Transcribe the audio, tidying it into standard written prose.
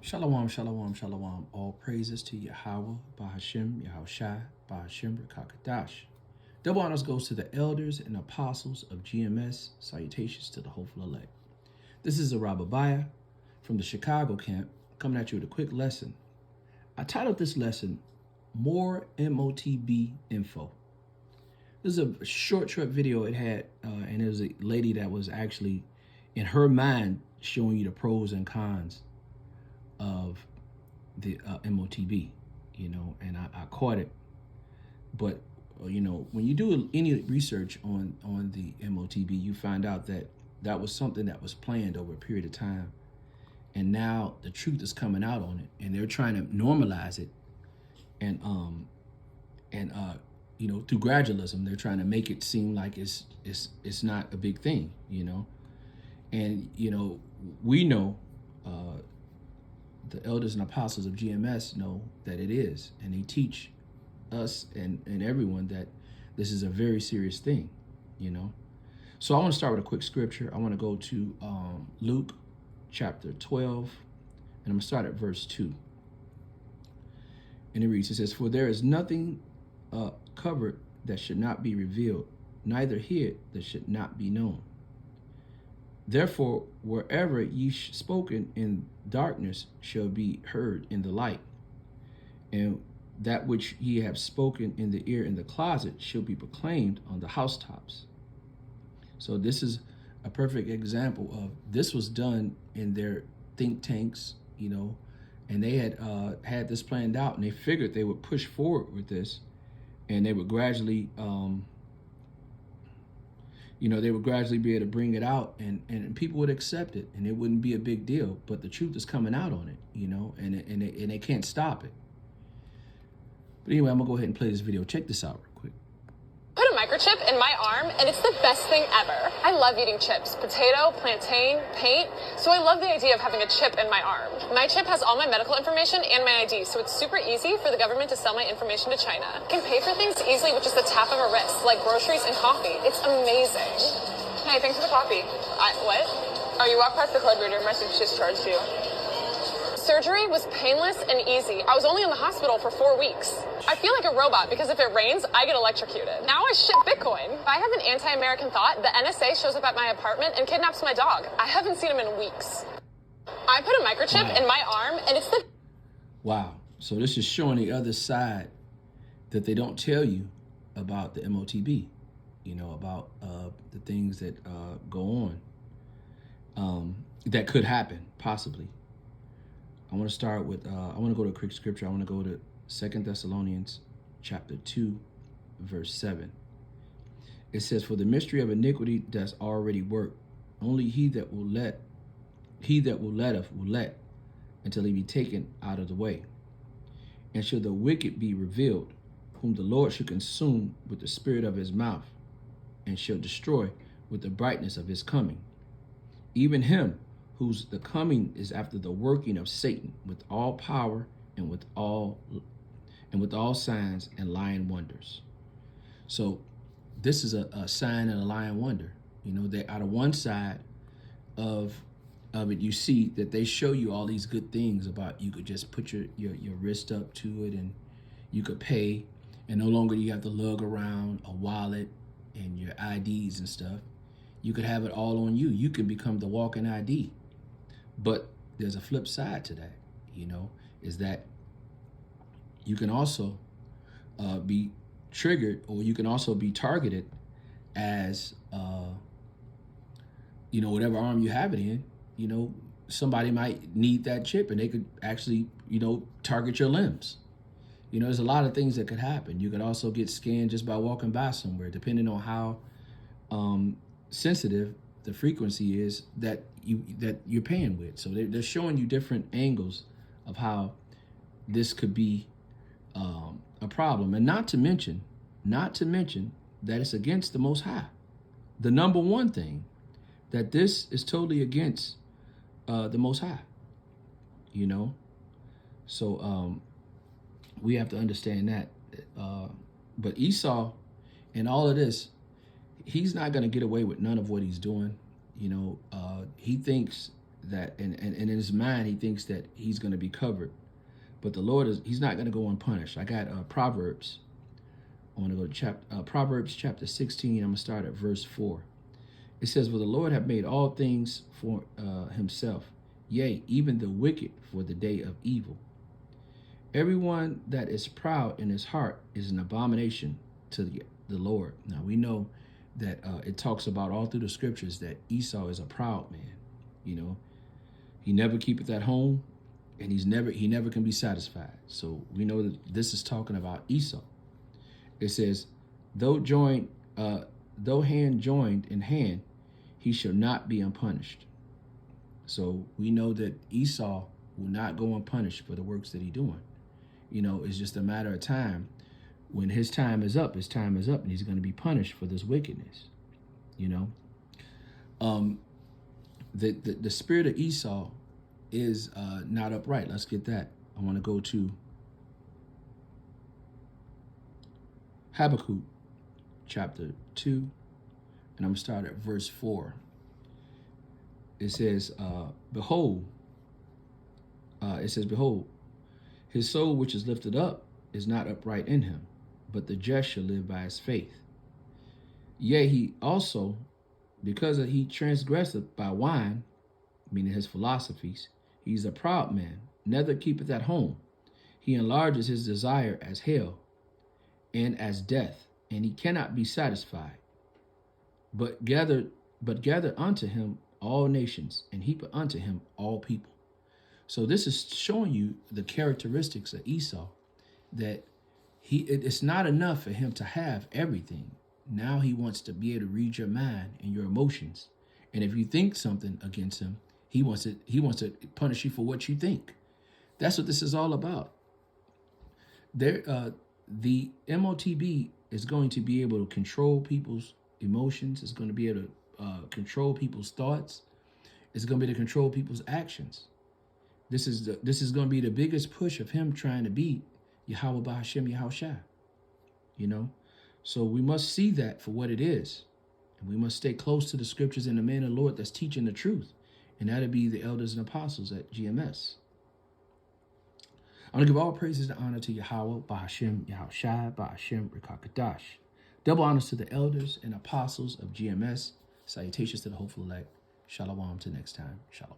Shalom, shalom, shalom. All praises to Yahweh, Bahashem, Yahushai, Bahashem, Kakadash. Double honors goes to the elders and apostles of GMS. Salutations to the hopeful elect. This is a Rababiah from the Chicago camp coming at you with a quick lesson. I titled this lesson, More Motb Info. This is a short video it had, and it was a lady that was actually, in her mind, showing you the pros and cons of the Motb, and I caught it. But, when you do any research on the Motb, you find out that that was something that was planned over a period of time. And now the truth is coming out on it, and they're trying to normalize it. And through gradualism, they're trying to make it seem like it's not a big thing, And, we know, the elders and apostles of GMS know that it is, and they teach us and everyone that this is a very serious thing, So I want to start with a quick scripture. I want to go to Luke chapter 12, and I'm going to start at verse 2. And it reads, it says, "For there is nothing covered that should not be revealed, neither hid that should not be known. Therefore, wherever ye spoken in darkness shall be heard in the light, and that which ye have spoken in the ear in the closet shall be proclaimed on the housetops." So this is a perfect example of this was done in their think tanks, and they had this planned out, and they figured they would push forward with this, and they would gradually they would gradually be able to bring it out, and people would accept it, and it wouldn't be a big deal. But the truth is coming out on it, and they can't stop it. But anyway, I'm gonna go ahead and play this video. Check this out real quick. Put a microchip in my arm, and it's the best thing ever. I love eating chips, potato, plantain, paint, so I love the idea of having a chip in my arm. My chip has all my medical information and my ID, so it's super easy for the government to sell my information to China. I can pay for things easily with just the tap of a wrist, like groceries and coffee. It's amazing. Hey, thanks for the coffee. What? Oh, you walked past the card reader. Must have just charged you. Surgery was painless and easy. I was only in the hospital for 4 weeks. I feel like a robot because if it rains, I get electrocuted. Now I ship Bitcoin. If I have an anti-American thought, the NSA shows up at my apartment and kidnaps my dog. I haven't seen him in weeks. I put a microchip in my arm, and it's the... Wow. So this is showing the other side that they don't tell you about the Motb, about the things that go on that could happen, possibly. I want to start with, I want to go to a quick scripture. I want to go to 2 Thessalonians chapter 2, verse 7. It says, "For the mystery of iniquity does already work. Only he that letteth will let until he be taken out of the way. And shall the wicked be revealed, whom the Lord shall consume with the spirit of his mouth, and shall destroy with the brightness of his coming. Even him whose the coming is after the working of Satan with all power and with all signs and lying wonders." So this is a sign and a lying wonder. They out of one side of it, you see that they show you all these good things about you could just put your wrist up to it and you could pay, and no longer you have to lug around a wallet and your IDs and stuff. You could have it all on you. You can become the walking ID. But there's a flip side to that, is that you can also be triggered, or you can also be targeted as, whatever arm you have it in, somebody might need that chip and they could actually, target your limbs. There's a lot of things that could happen. You could also get scanned just by walking by somewhere, depending on how sensitive the frequency is that you're paying with. So they're showing you different angles of how this could be a problem, and not to mention that it's against the Most High. The number one thing, that this is totally against the Most High. So we have to understand that. But Esau, in all of this, he's not going to get away with none of what he's doing. He thinks that, and in his mind, he thinks that he's going to be covered. But the Lord he's not going to go unpunished. I got Proverbs. I want to go to Proverbs chapter 16. I'm going to start at verse 4. It says, "For the Lord hath made all things for himself, yea, even the wicked for the day of evil. Everyone that is proud in his heart is an abomination to the Lord." Now we know that it talks about all through the scriptures that Esau is a proud man. You know, he never keepeth at home, and he never can be satisfied. So we know that this is talking about Esau. It says, though hand joined in hand, he shall not be unpunished. So we know that Esau will not go unpunished for the works that he's doing. You know, it's just a matter of time. When his time is up, and he's going to be punished for this wickedness. You know, the spirit of Esau is not upright. Let's get that. I want to go to Habakkuk chapter 2, and I'm going to start at verse 4. It says, behold, his soul which is lifted up is not upright in him, but the just shall live by his faith. Yea, he also, because he transgresseth by wine, meaning his philosophies, he's a proud man, neither keepeth at home. He enlarges his desire as hell and as death, and he cannot be satisfied. But gather unto him all nations, and heap unto him all people. So this is showing you the characteristics of Esau, that it's not enough for him to have everything. Now he wants to be able to read your mind and your emotions. And if you think something against him, he wants to punish you for what you think. That's what this is all about. The Motb is going to be able to control people's emotions. It's going to be able to control people's thoughts. It's going to be able to control people's actions. This is going to be the biggest push of him trying to beat Yahweh B'Hashem Yahushua. You know, so we must see that for what it is, and we must stay close to the scriptures and the man of the Lord that's teaching the truth, and that'll be the elders and apostles at GMS. I'm going to give all praises and honor to Yahweh B'Hashem Yahushua B'Hashem Rekakadash. Double honors to the elders and apostles of GMS. Salutations to the hopeful elect. Shalom till next time. Shalom.